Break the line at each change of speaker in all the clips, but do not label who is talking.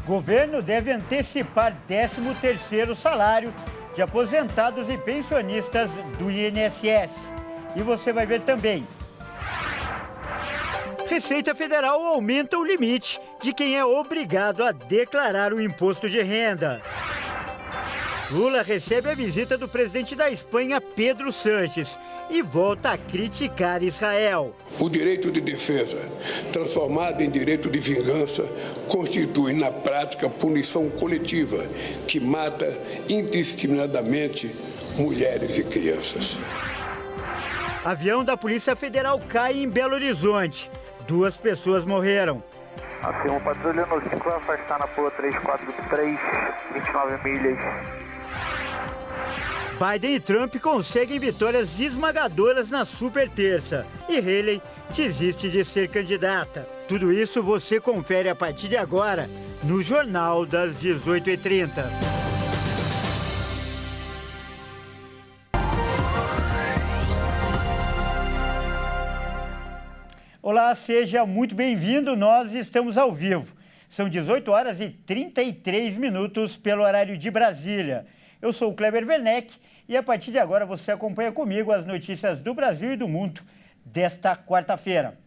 Governo deve antecipar 13º salário de aposentados e pensionistas do INSS. E você vai ver também. Receita Federal aumenta o limite de quem é obrigado a declarar o imposto de renda. Lula recebe a visita do presidente da Espanha, Pedro Sánchez, e volta a criticar Israel.
O direito de defesa, transformado em direito de vingança, constitui, na prática, punição coletiva que mata indiscriminadamente mulheres e crianças.
Avião da Polícia Federal cai em Belo Horizonte. 2 pessoas morreram.
Afirma patrulha no ciclo afastar na rua 343, 29 milhas.
Biden e Trump conseguem vitórias esmagadoras na super terça. E Haley desiste de ser candidata. Tudo isso você confere a partir de agora no Jornal das 18h30. Olá, seja muito bem-vindo, nós estamos ao vivo. São 18h33 pelo horário de Brasília. Eu sou o Kleber Werneck e a partir de agora você acompanha comigo as notícias do Brasil e do mundo desta quarta-feira.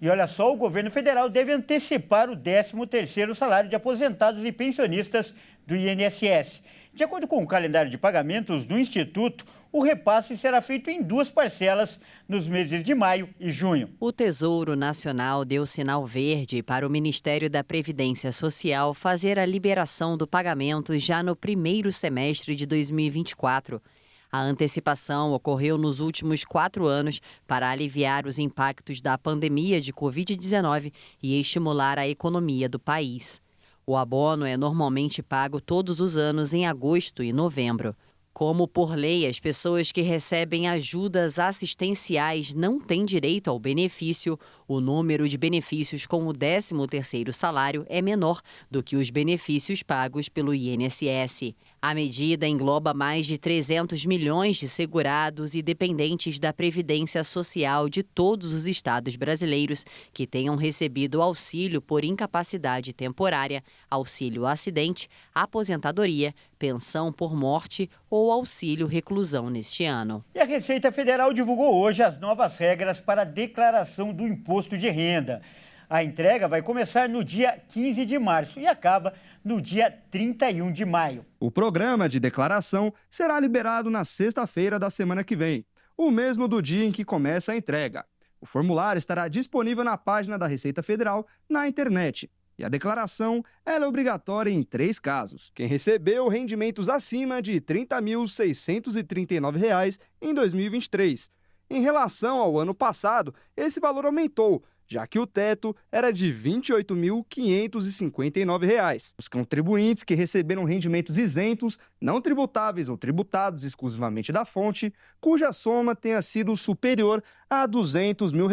E olha só, o governo federal deve antecipar o 13º salário de aposentados e pensionistas do INSS. De acordo com o calendário de pagamentos do Instituto, o repasse será feito em 2 parcelas nos meses de maio e junho.
O Tesouro Nacional deu sinal verde para o Ministério da Previdência Social fazer a liberação do pagamento já no primeiro semestre de 2024. A antecipação ocorreu nos últimos 4 anos para aliviar os impactos da pandemia de Covid-19 e estimular a economia do país. O abono é normalmente pago todos os anos em agosto e novembro. Como por lei, as pessoas que recebem ajudas assistenciais não têm direito ao benefício, o número de benefícios com o 13º salário é menor do que os benefícios pagos pelo INSS. A medida engloba mais de 300 milhões de segurados e dependentes da Previdência Social de todos os estados brasileiros que tenham recebido auxílio por incapacidade temporária, auxílio acidente, aposentadoria, pensão por morte ou auxílio reclusão neste ano.
E a Receita Federal divulgou hoje as novas regras para a declaração do imposto de renda. A entrega vai começar no dia 15 de março e acaba no dia 31 de maio.
O programa de declaração será liberado na sexta-feira da semana que vem, o mesmo do dia em que começa a entrega. O formulário estará disponível na página da Receita Federal na internet. E a declaração ela é obrigatória em 3 casos. Quem recebeu rendimentos acima de R$ 30.639 em 2023. Em relação ao ano passado, esse valor aumentou, já que o teto era de R$ 28.559. Os contribuintes que receberam rendimentos isentos, não tributáveis ou tributados exclusivamente da fonte, cuja soma tenha sido superior a R$ 200 mil.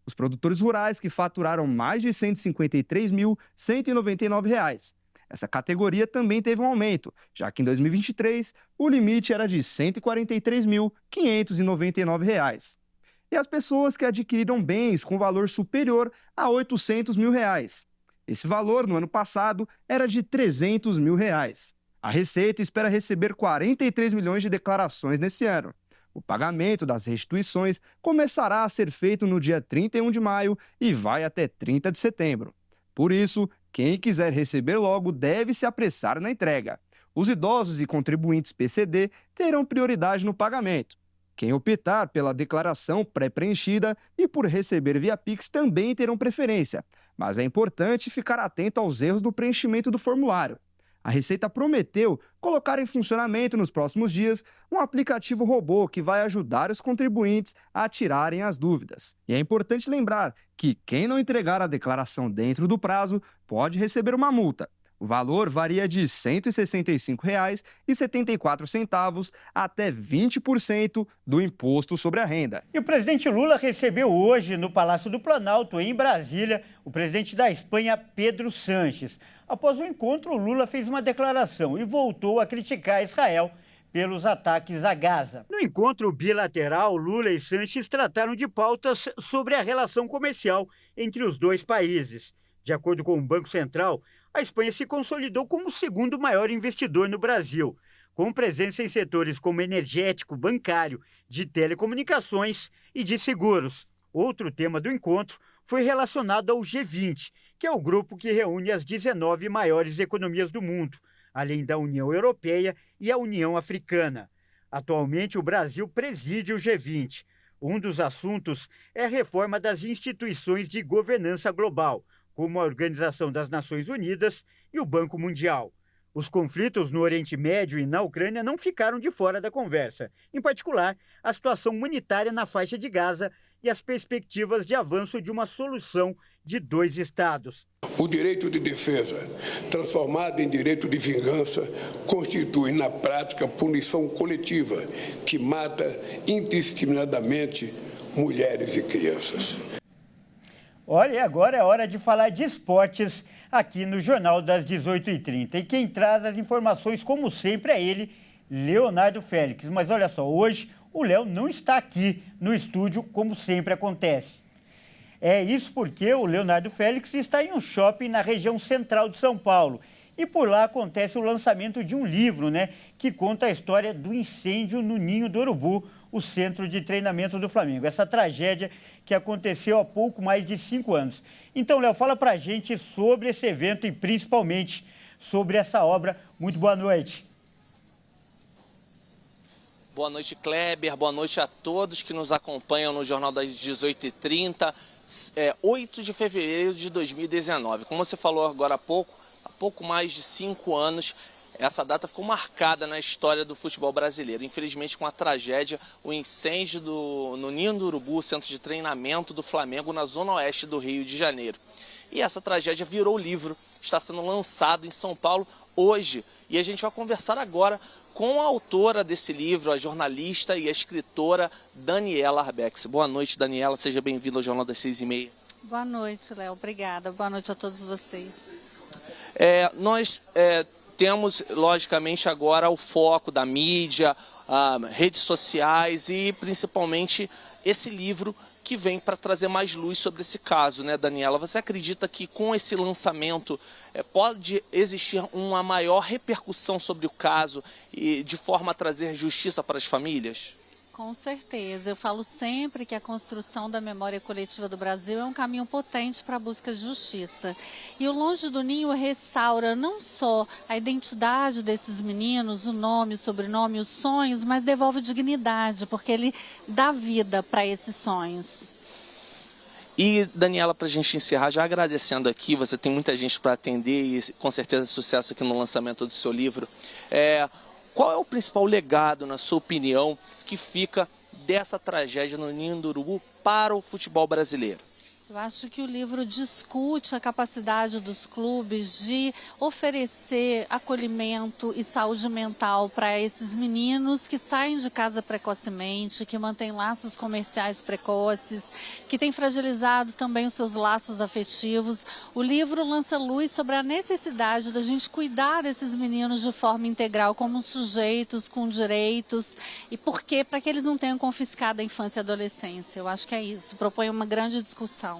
Os produtores rurais que faturaram mais de R$ 153.199. Essa categoria também teve um aumento, já que em 2023 o limite era de R$ 143.599. E as pessoas que adquiriram bens com valor superior a R$ 800 mil. Esse valor, no ano passado, era de R$ 300 mil. A Receita espera receber 43 milhões de declarações nesse ano. O pagamento das restituições começará a ser feito no dia 31 de maio e vai até 30 de setembro. Por isso, quem quiser receber logo deve se apressar na entrega. Os idosos e contribuintes PCD terão prioridade no pagamento. Quem optar pela declaração pré-preenchida e por receber via Pix também terão preferência, mas é importante ficar atento aos erros do preenchimento do formulário. A Receita prometeu colocar em funcionamento nos próximos dias um aplicativo robô que vai ajudar os contribuintes a tirarem as dúvidas. E é importante lembrar que quem não entregar a declaração dentro do prazo pode receber uma multa. O valor varia de R$ 165,74 até 20% do imposto sobre a renda.
E o presidente Lula recebeu hoje no Palácio do Planalto, em Brasília, o presidente da Espanha, Pedro Sánchez. Após o encontro, o Lula fez uma declaração e voltou a criticar Israel pelos ataques a Gaza. No encontro bilateral, Lula e Sánchez trataram de pautas sobre a relação comercial entre os dois países. De acordo com o Banco Central, a Espanha se consolidou como o segundo maior investidor no Brasil, com presença em setores como energético, bancário, de telecomunicações e de seguros. Outro tema do encontro foi relacionado ao G20, que é o grupo que reúne as 19 maiores economias do mundo, além da União Europeia e a União Africana. Atualmente, o Brasil preside o G20. Um dos assuntos é a reforma das instituições de governança global, como a Organização das Nações Unidas e o Banco Mundial. Os conflitos no Oriente Médio e na Ucrânia não ficaram de fora da conversa, em particular, a situação humanitária na faixa de Gaza e as perspectivas de avanço de uma solução de 2 estados.
O direito de defesa, transformado em direito de vingança, constitui, na prática, punição coletiva que mata indiscriminadamente mulheres e crianças.
Olha, agora é hora de falar de esportes aqui no Jornal das 18h30. E quem traz as informações, como sempre, é ele, Leonardo Félix. Mas olha só, hoje o Léo não está aqui no estúdio, como sempre acontece. É isso porque o Leonardo Félix está em um shopping na região central de São Paulo. E por lá acontece o lançamento de um livro, que conta a história do incêndio no Ninho do Urubu, o centro de treinamento do Flamengo. Essa tragédia que aconteceu há pouco mais de 5 anos. Então, Léo, fala pra gente sobre esse evento e principalmente sobre essa obra. Muito boa noite.
Boa noite, Kleber. Boa noite a todos que nos acompanham no Jornal das 18h30, 8 de fevereiro de 2019. Como você falou agora há pouco mais de 5 anos, essa data ficou marcada na história do futebol brasileiro. Infelizmente, com a tragédia, o incêndio no Ninho do Urubu, centro de treinamento do Flamengo, na zona oeste do Rio de Janeiro. E essa tragédia virou livro, está sendo lançado em São Paulo hoje. E a gente vai conversar agora com a autora desse livro, a jornalista e a escritora Daniela Arbex. Boa noite, Daniela. Seja bem-vinda ao Jornal das 6h30.
Boa noite, Léo. Obrigada. Boa noite a todos vocês.
Nós temos, logicamente, agora o foco da mídia, redes sociais e, principalmente, esse livro que vem para trazer mais luz sobre esse caso, né, Daniela? Você acredita que com esse lançamento pode existir uma maior repercussão sobre o caso e de forma a trazer justiça para as famílias?
Com certeza. Eu falo sempre que a construção da memória coletiva do Brasil é um caminho potente para a busca de justiça. E o Longe do Ninho restaura não só a identidade desses meninos, o nome, o sobrenome, os sonhos, mas devolve dignidade, porque ele dá vida para esses sonhos.
E, Daniela, para a gente encerrar, já agradecendo aqui, você tem muita gente para atender e com certeza sucesso aqui no lançamento do seu livro. Qual é o principal legado, na sua opinião, que fica dessa tragédia no Ninho do Urubu para o futebol brasileiro?
Eu acho que o livro discute a capacidade dos clubes de oferecer acolhimento e saúde mental para esses meninos que saem de casa precocemente, que mantêm laços comerciais precoces, que têm fragilizado também os seus laços afetivos. O livro lança luz sobre a necessidade da gente cuidar desses meninos de forma integral, como sujeitos com direitos. E por quê? Para que eles não tenham confiscado a infância e a adolescência. Eu acho que é isso. Propõe uma grande discussão.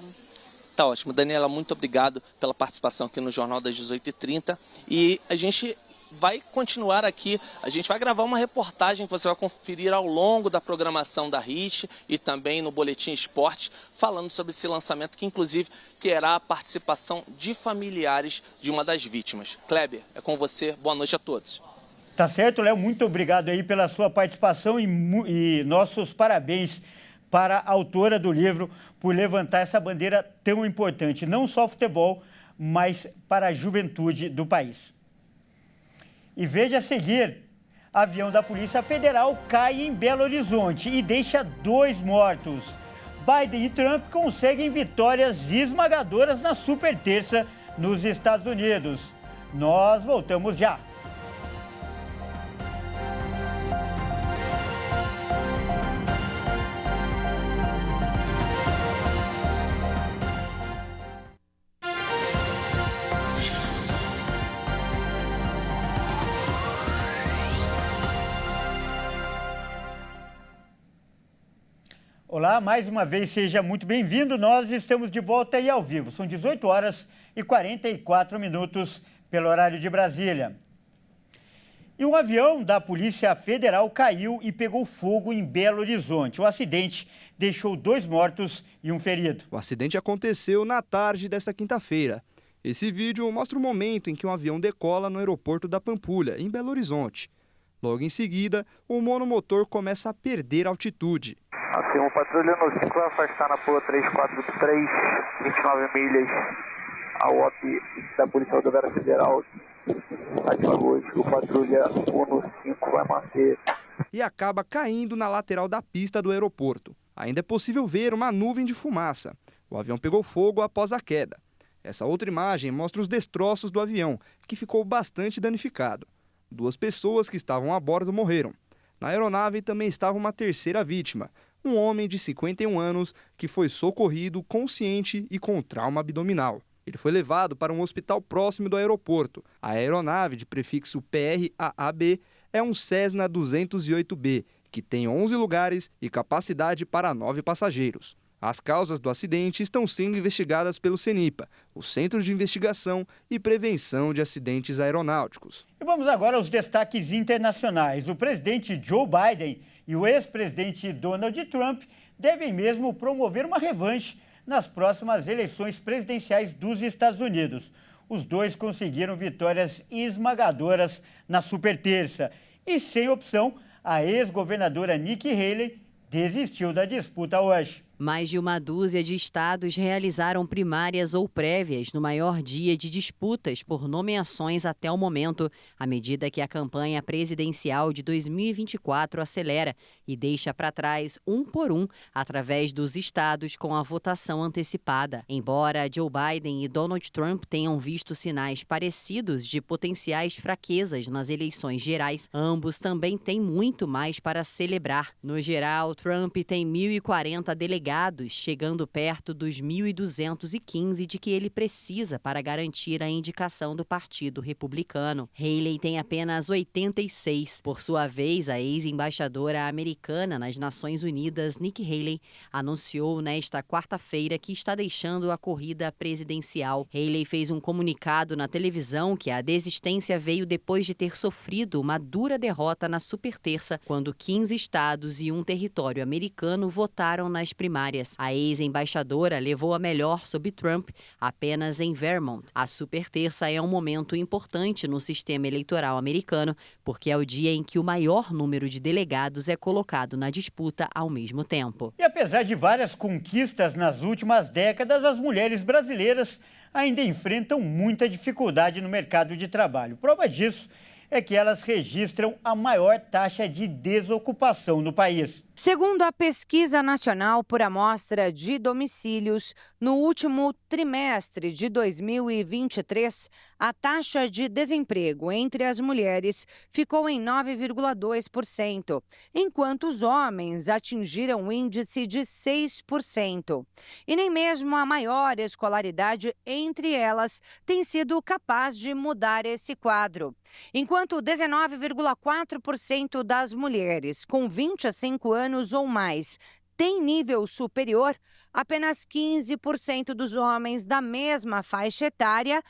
Tá ótimo. Daniela, muito obrigado pela participação aqui no Jornal das 18h30. E a gente vai continuar aqui, a gente vai gravar uma reportagem que você vai conferir ao longo da programação da HIT e também no Boletim Esporte, falando sobre esse lançamento que inclusive terá a participação de familiares de uma das vítimas. Kleber, é com você. Boa noite a todos.
Tá certo, Léo. Muito obrigado aí pela sua participação e nossos parabéns para a autora do livro por levantar essa bandeira tão importante, não só ao futebol, mas para a juventude do país. E veja a seguir, avião da Polícia Federal cai em Belo Horizonte e deixa 2 mortos. Biden e Trump conseguem vitórias esmagadoras na super terça nos Estados Unidos. Nós voltamos já. Olá, mais uma vez seja muito bem-vindo. Nós estamos de volta aí ao vivo. São 18 horas e 44 minutos pelo horário de Brasília. E um avião da Polícia Federal caiu e pegou fogo em Belo Horizonte. O acidente deixou 2 mortos e 1 ferido.
O acidente aconteceu na tarde desta quinta-feira. Esse vídeo mostra o momento em que um avião decola no aeroporto da Pampulha, em Belo Horizonte. Logo em seguida, o monomotor começa a perder altitude.
Assim, uma patrulha no ciclo afastar na rua 3483, 29 milhas, a OP da Polícia Rodoviária Federal. O patrulha 115 vai manter.
E acaba caindo na lateral da pista do aeroporto. Ainda é possível ver uma nuvem de fumaça. O avião pegou fogo após a queda. Essa outra imagem mostra os destroços do avião, que ficou bastante danificado. 2 pessoas que estavam a bordo morreram. Na aeronave também estava uma terceira vítima, um homem de 51 anos que foi socorrido consciente e com trauma abdominal. Ele foi levado para um hospital próximo do aeroporto. A aeronave de prefixo PRAAB é um Cessna 208B, que tem 11 lugares e capacidade para 9 passageiros. As causas do acidente estão sendo investigadas pelo CENIPA, o Centro de Investigação e Prevenção de Acidentes Aeronáuticos.
E vamos agora aos destaques internacionais. O presidente Joe Biden e o ex-presidente Donald Trump devem mesmo promover uma revanche nas próximas eleições presidenciais dos Estados Unidos. Os dois conseguiram vitórias esmagadoras na superterça. E sem opção, a ex-governadora Nikki Haley desistiu da disputa hoje.
Mais de uma dúzia de estados realizaram primárias ou prévias no maior dia de disputas por nomeações até o momento, à medida que a campanha presidencial de 2024 acelera e deixa para trás um por um através dos estados com a votação antecipada. Embora Joe Biden e Donald Trump tenham visto sinais parecidos de potenciais fraquezas nas eleições gerais, ambos também têm muito mais para celebrar. No geral, Trump tem 1.040 delegados, chegando perto dos 1.215 de que ele precisa para garantir a indicação do Partido Republicano. Haley tem apenas 86. Por sua vez, a ex-embaixadora americana nas Nações Unidas, Nikki Haley, anunciou nesta quarta-feira que está deixando a corrida presidencial. Haley fez um comunicado na televisão que a desistência veio depois de ter sofrido uma dura derrota na superterça, quando 15 estados e um território americano votaram nas primárias. A ex-embaixadora levou a melhor sobre Trump apenas em Vermont. A superterça é um momento importante no sistema eleitoral americano, porque é o dia em que o maior número de delegados é colocado na disputa ao mesmo tempo.
E apesar de várias conquistas nas últimas décadas, as mulheres brasileiras ainda enfrentam muita dificuldade no mercado de trabalho. Prova disso é que elas registram a maior taxa de desocupação no país.
Segundo a Pesquisa Nacional por Amostra de Domicílios, no último trimestre de 2023, a taxa de desemprego entre as mulheres ficou em 9,2%, enquanto os homens atingiram um índice de 6%. E nem mesmo a maior escolaridade entre elas tem sido capaz de mudar esse quadro. Enquanto 19,4% das mulheres com 25 anos ou mais tem nível superior, apenas 15% dos homens da mesma faixa etária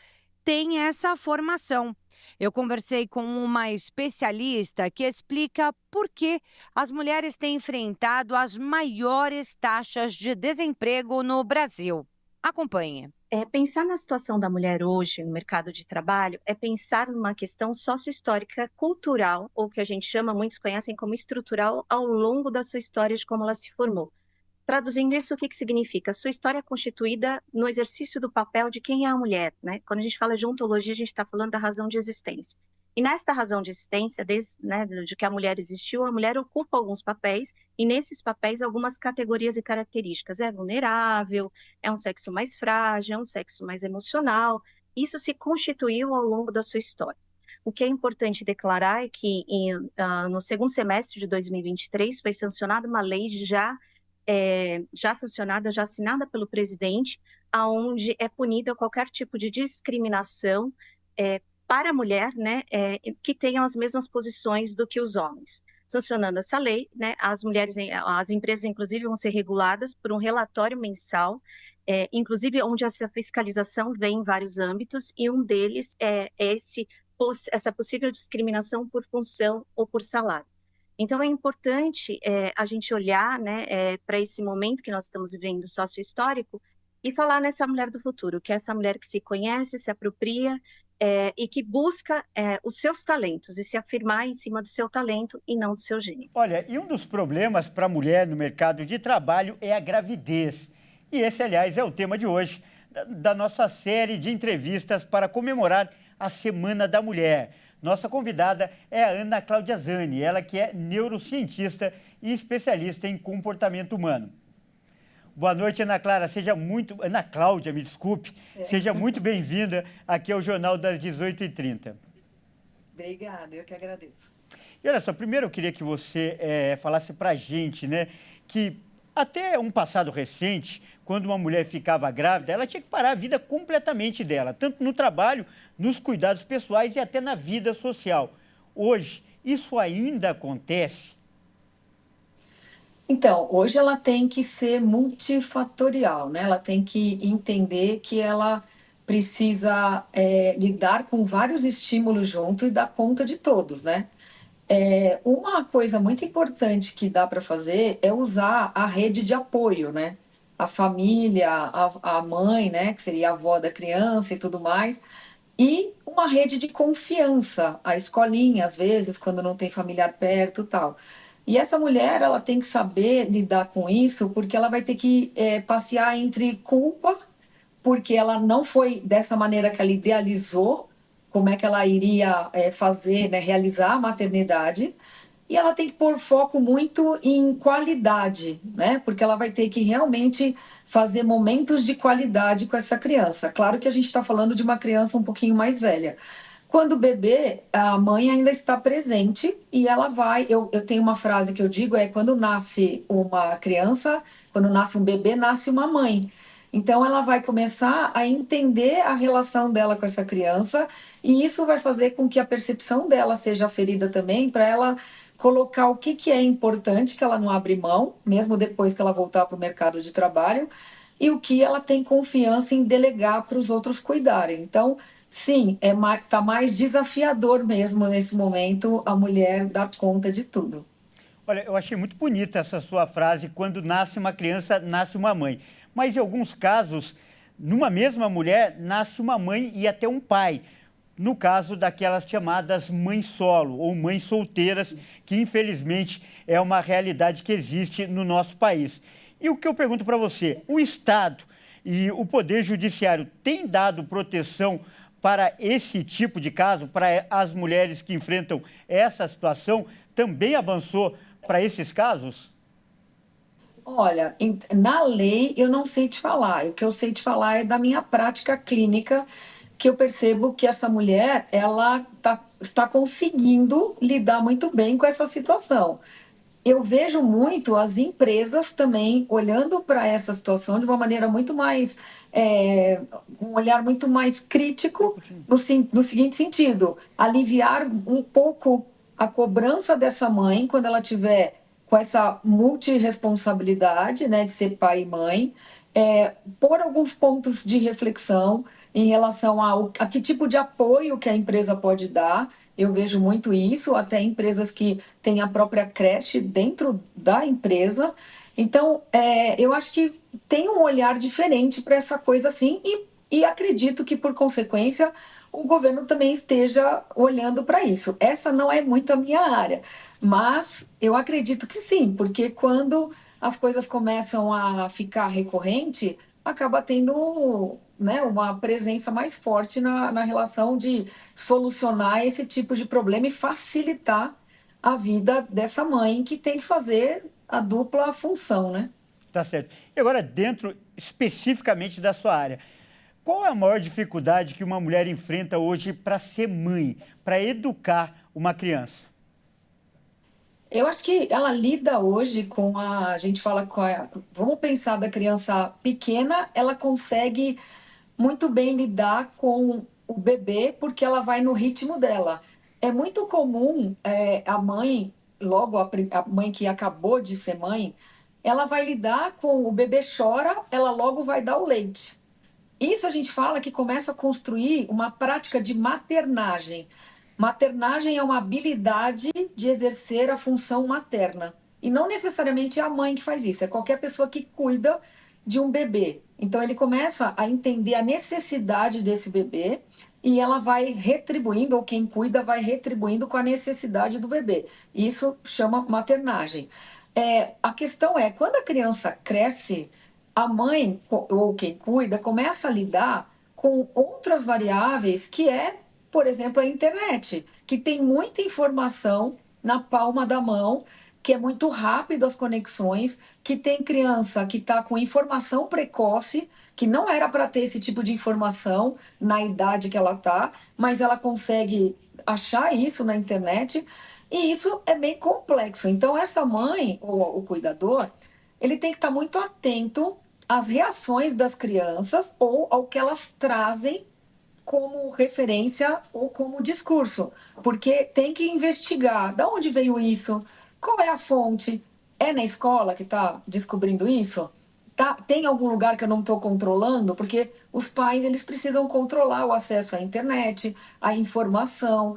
têm essa formação. Eu conversei com uma especialista que explica por que as mulheres têm enfrentado as maiores taxas de desemprego no Brasil. Acompanhe.
Pensar na situação da mulher hoje no mercado de trabalho é pensar numa questão sócio-histórica cultural, ou que a gente chama, muitos conhecem como estrutural, ao longo da sua história de como ela se formou. Traduzindo isso, o que significa? A sua história é constituída no exercício do papel de quem é a mulher, né? Quando a gente fala de ontologia, a gente está falando da razão de existência. E nesta razão de existência, de que a mulher existiu, a mulher ocupa alguns papéis, e nesses papéis algumas categorias e características. É vulnerável, é um sexo mais frágil, é um sexo mais emocional. Isso se constituiu ao longo da sua história. O que é importante declarar é que no segundo semestre de 2023 foi sancionada uma lei já sancionada, já assinada pelo presidente, onde é punida qualquer tipo de discriminação para a mulher, né, que tenham as mesmas posições do que os homens. Sancionando essa lei, né, as empresas, inclusive, vão ser reguladas por um relatório mensal inclusive onde essa fiscalização vem em vários âmbitos, e um deles é essa possível discriminação por função ou por salário. Então, é importante a gente olhar, né, para esse momento que nós estamos vivendo sócio-histórico e falar nessa mulher do futuro, que é essa mulher que se conhece, se apropria e que busca os seus talentos e se afirmar em cima do seu talento e não do seu gênero.
Olha, e um dos problemas para a mulher no mercado de trabalho é a gravidez. E esse, aliás, é o tema de hoje da nossa série de entrevistas para comemorar a Semana da Mulher. Nossa convidada é a Ana Cláudia Zani, ela que é neurocientista e especialista em comportamento humano. Boa noite, Ana Cláudia, me desculpe. Seja muito bem-vinda aqui ao Jornal das 18h30.
Obrigada, eu que agradeço.
E olha só, primeiro eu queria que você falasse para a gente, né, que até um passado recente, quando uma mulher ficava grávida, ela tinha que parar a vida completamente dela, tanto no trabalho, nos cuidados pessoais e até na vida social. Hoje, isso ainda acontece?
Então, hoje ela tem que ser multifatorial, né? Ela tem que entender que ela precisa lidar com vários estímulos junto e dar conta de todos, né? Uma coisa muito importante que dá para fazer é usar a rede de apoio, né? A família, a mãe, né? Que seria a avó da criança e tudo mais. E uma rede de confiança, a escolinha, às vezes, quando não tem familiar perto e tal. E essa mulher, ela tem que saber lidar com isso, porque ela vai ter que passear entre culpa, porque ela não foi dessa maneira que ela idealizou, como é que ela iria fazer, né, realizar a maternidade. E ela tem que pôr foco muito em qualidade, né? Porque ela vai ter que realmente fazer momentos de qualidade com essa criança. Claro que a gente está falando de uma criança um pouquinho mais velha. Quando bebê, a mãe ainda está presente e ela vai... Eu tenho uma frase que eu digo, quando nasce uma criança, quando nasce um bebê, nasce uma mãe. Então, ela vai começar a entender a relação dela com essa criança e isso vai fazer com que a percepção dela seja aferida também, para ela colocar o que é importante, que ela não abre mão, mesmo depois que ela voltar para o mercado de trabalho, e o que ela tem confiança em delegar para os outros cuidarem. Então, sim, tá mais desafiador mesmo nesse momento a mulher dar conta de tudo.
Olha, eu achei muito bonita essa sua frase, quando nasce uma criança, nasce uma mãe. Mas em alguns casos, numa mesma mulher, nasce uma mãe e até um pai. No caso daquelas chamadas mães solo ou mães solteiras, que infelizmente é uma realidade que existe no nosso país. E o que eu pergunto para você, o Estado e o Poder Judiciário têm dado proteção para esse tipo de caso, para as mulheres que enfrentam essa situação? Também avançou para esses casos?
Olha, na lei eu não sei te falar. O que eu sei te falar é da minha prática clínica, que eu percebo que essa mulher, ela está conseguindo lidar muito bem com essa situação. Eu vejo muito as empresas também olhando para essa situação de uma maneira muito mais, um olhar muito mais crítico, no seguinte sentido: aliviar um pouco a cobrança dessa mãe quando ela tiver com essa multirresponsabilidade, né, de ser pai e mãe, por alguns pontos de reflexão em relação a que tipo de apoio que a empresa pode dar. Eu vejo muito isso, até empresas que têm a própria creche dentro da empresa. Então, eu acho que tem um olhar diferente para essa coisa assim, e acredito que, por consequência, o governo também esteja olhando para isso. Essa não é muito a minha área, mas eu acredito que sim, porque quando as coisas começam a ficar recorrente, acaba tendo, né, uma presença mais forte na relação de solucionar esse tipo de problema e facilitar a vida dessa mãe que tem que fazer a dupla função, né?
Tá certo. E agora, dentro especificamente da sua área, qual é a maior dificuldade que uma mulher enfrenta hoje para ser mãe, para educar uma criança?
Eu acho que ela lida hoje com a gente fala vamos pensar da criança pequena, ela consegue muito bem lidar com o bebê, porque ela vai no ritmo dela. É muito comum a mãe, logo a mãe que acabou de ser mãe, ela vai lidar com o bebê chora, ela logo vai dar o leite. Isso a gente fala que começa a construir uma prática de maternagem. Maternagem é uma habilidade de exercer a função materna. E não necessariamente é a mãe que faz isso, é qualquer pessoa que cuida de um bebê. Então ele começa a entender a necessidade desse bebê e ela vai retribuindo, ou quem cuida vai retribuindo com a necessidade do bebê. Isso chama maternagem. A questão é, quando a criança cresce, a mãe ou quem cuida começa a lidar com outras variáveis que é, por exemplo, a internet, que tem muita informação na palma da mão, que é muito rápido as conexões, que tem criança que está com informação precoce, que não era para ter esse tipo de informação na idade que ela está, mas ela consegue achar isso na internet, e isso é bem complexo. Então, essa mãe ou o cuidador, ele tem que estar muito atento às reações das crianças ou ao que elas trazem como referência ou como discurso, porque tem que investigar de onde veio isso, qual é a fonte, é na escola que está descobrindo isso? Tem algum lugar que eu não estou controlando? Porque os pais eles precisam controlar o acesso à internet, à informação,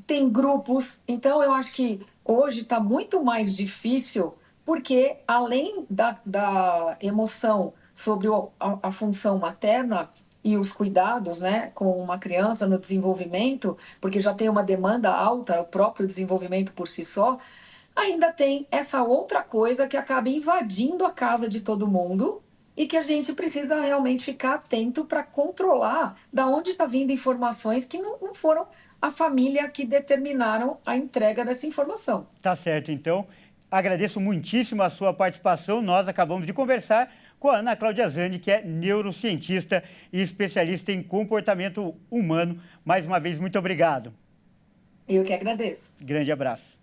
tem grupos. Então, eu acho que hoje está muito mais difícil, porque além da emoção sobre a função materna e os cuidados, né, com uma criança no desenvolvimento, porque já tem uma demanda alta, o próprio desenvolvimento por si só, ainda tem essa outra coisa que acaba invadindo a casa de todo mundo e que a gente precisa realmente ficar atento para controlar da onde está vindo informações que não foram a família que determinaram a entrega dessa informação.
Tá certo, então. Agradeço muitíssimo a sua participação. Nós acabamos de conversar com a Ana Cláudia Zani, que é neurocientista e especialista em comportamento humano. Mais uma vez, muito obrigado.
Eu que agradeço.
Grande abraço.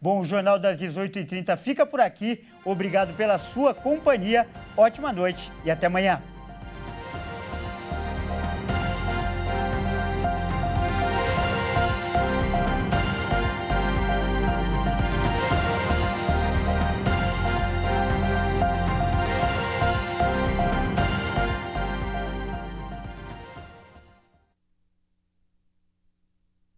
Bom, o Jornal das 18h30 fica por aqui. Obrigado pela sua companhia. Ótima noite e até amanhã.